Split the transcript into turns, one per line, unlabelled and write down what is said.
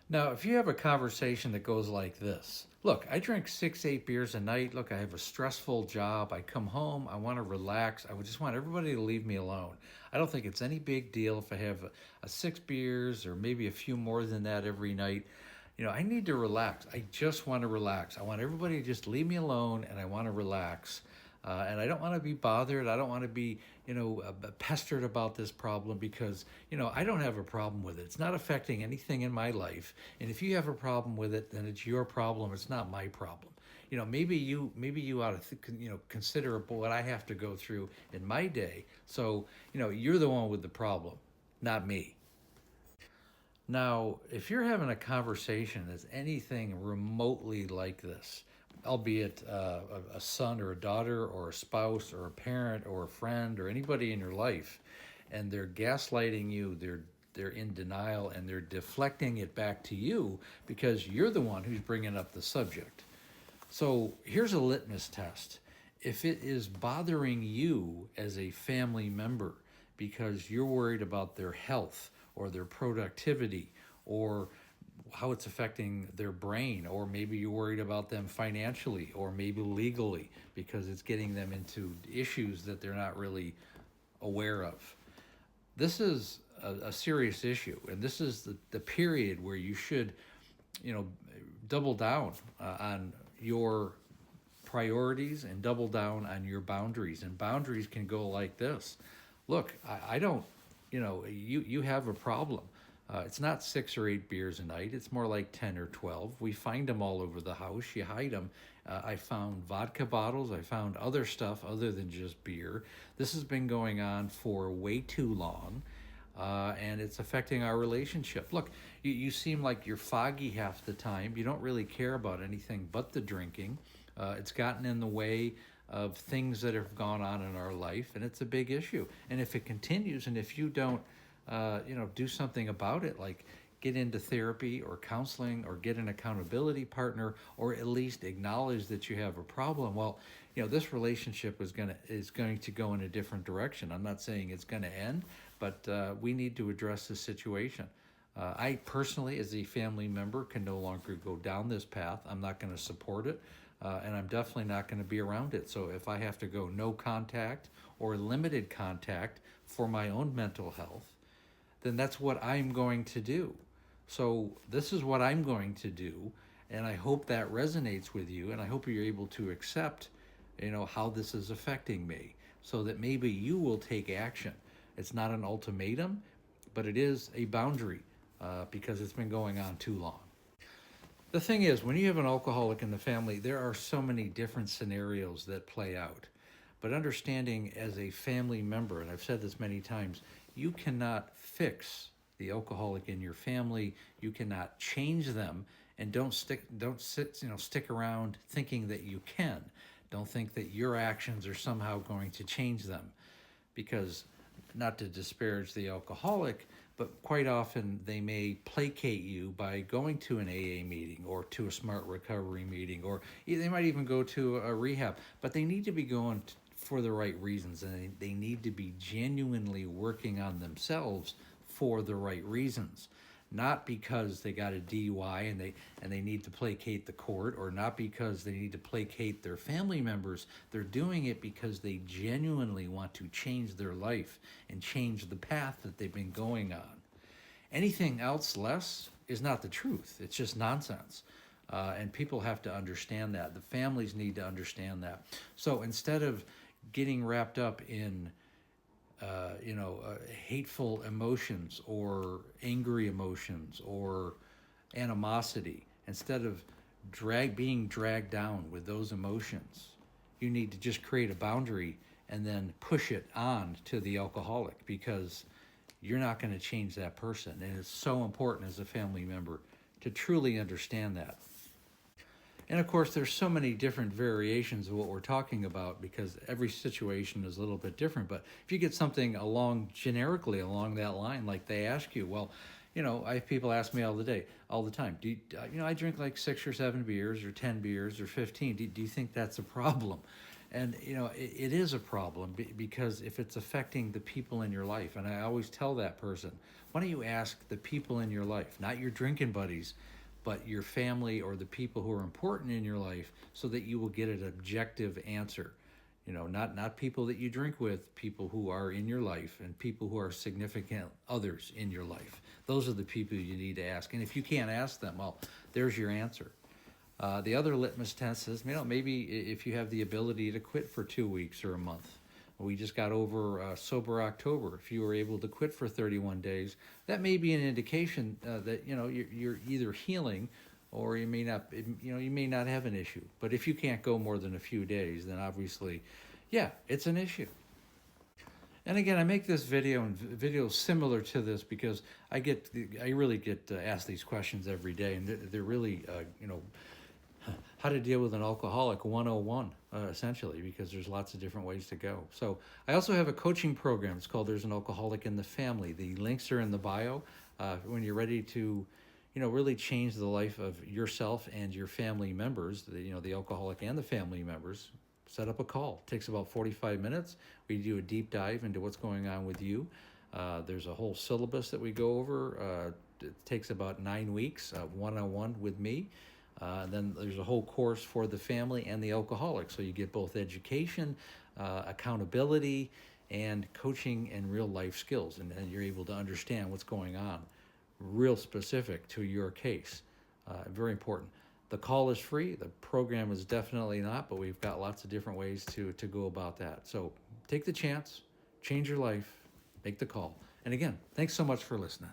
Now, if you have a conversation that goes like this, look, I drink 6, 8 beers a night. Look, I have a stressful job. I come home. I want to relax. I would just want everybody to leave me alone. I don't think it's any big deal if I have a 6 beers or maybe a few more than that every night. I need to relax. I just want to relax. I want everybody to just leave me alone and I want to relax. And I don't want to be bothered. I don't want to be, pestered about this problem because, I don't have a problem with it. It's not affecting anything in my life. And if you have a problem with it, then it's your problem. It's not my problem. Maybe you ought to, consider what I have to go through in my day. So, you're the one with the problem, not me. Now, if you're having a conversation that's anything remotely like this, albeit a son or a daughter or a spouse or a parent or a friend or anybody in your life, and they're gaslighting you, they're in denial, and they're deflecting it back to you because you're the one who's bringing up the subject. So here's a litmus test. If it is bothering you as a family member because you're worried about their health or their productivity or how it's affecting their brain, or maybe you're worried about them financially or maybe legally because it's getting them into issues that they're not really aware of. This is a serious issue, and this is the period where you should, you know, double down on your priorities and double down on your boundaries. And boundaries can go like this. Look, I don't, you have a problem. It's not 6 or 8 beers a night. It's more like 10 or 12. We find them all over the house. You hide them. I found vodka bottles. I found other stuff other than just beer. This has been going on for way too long, and it's affecting our relationship. Look, you seem like you're foggy half the time. You don't really care about anything but the drinking. It's gotten in the way of things that have gone on in our life, and it's a big issue. And if it continues, and if you don't, do something about it, like get into therapy or counseling or get an accountability partner, or at least acknowledge that you have a problem. Well, this relationship is going to go in a different direction. I'm not saying it's going to end, but we need to address the situation. I personally, as a family member, can no longer go down this path. I'm not going to support it, and I'm definitely not going to be around it. So if I have to go no contact or limited contact for my own mental health, then that's what I'm going to do. So this is what I'm going to do, and I hope that resonates with you, and I hope you're able to accept, how this is affecting me, so that maybe you will take action. It's not an ultimatum, but it is a boundary because it's been going on too long. The thing is, when you have an alcoholic in the family, there are so many different scenarios that play out. But understanding as a family member, and I've said this many times, you cannot fix the alcoholic in your family. You cannot change them, and don't stick around thinking that you can. Don't think that your actions are somehow going to change them, because, not to disparage the alcoholic, but quite often they may placate you by going to an AA meeting or to a smart recovery meeting, or they might even go to a rehab, but they need to be going for the right reasons, and they need to be genuinely working on themselves for the right reasons, not because they got a DUI and they need to placate the court, or not because they need to placate their family members. They're doing it because they genuinely want to change their life and change the path that they've been going on. Anything else less is not the truth. It's just nonsense. And people have to understand that. The families need to understand that. So instead of getting wrapped up in hateful emotions or angry emotions or animosity, instead of being dragged down with those emotions, you need to just create a boundary and then push it on to the alcoholic, because you're not going to change that person. And it's so important as a family member to truly understand that. And of course, there's so many different variations of what we're talking about, because every situation is a little bit different. But if you get something generically along that line, like they ask you, well, I have people ask me all the time, I drink like 6 or 7 beers or 10 beers or 15. Do you think that's a problem? And it is a problem because if it's affecting the people in your life, and I always tell that person, why don't you ask the people in your life, not your drinking buddies, but your family or the people who are important in your life, so that you will get an objective answer. Not people that you drink with, people who are in your life and people who are significant others in your life. Those are the people you need to ask. And if you can't ask them, well, there's your answer. The other litmus test is, maybe if you have the ability to quit for 2 weeks or a month. We just got over Sober October. If you were able to quit for 31 days, that may be an indication that you're either healing, or you may not have an issue. But if you can't go more than a few days, then obviously, yeah, it's an issue. And again, I make this video and videos similar to this because I really get asked these questions every day, and they're really how to deal with an alcoholic 101, essentially, because there's lots of different ways to go. So I also have a coaching program. It's called There's an Alcoholic in the Family. The links are in the bio. When you're ready to, really change the life of yourself and your family members, the alcoholic and the family members, set up a call. It takes about 45 minutes. We do a deep dive into what's going on with you. There's a whole syllabus that we go over. It takes about 9 weeks, one-on-one with me. Then there's a whole course for the family and the alcoholic. So you get both education, accountability, and coaching and real life skills. And you're able to understand what's going on, real specific to your case. Very important. The call is free. The program is definitely not, but we've got lots of different ways to go about that. So take the chance, change your life, make the call. And again, thanks so much for listening.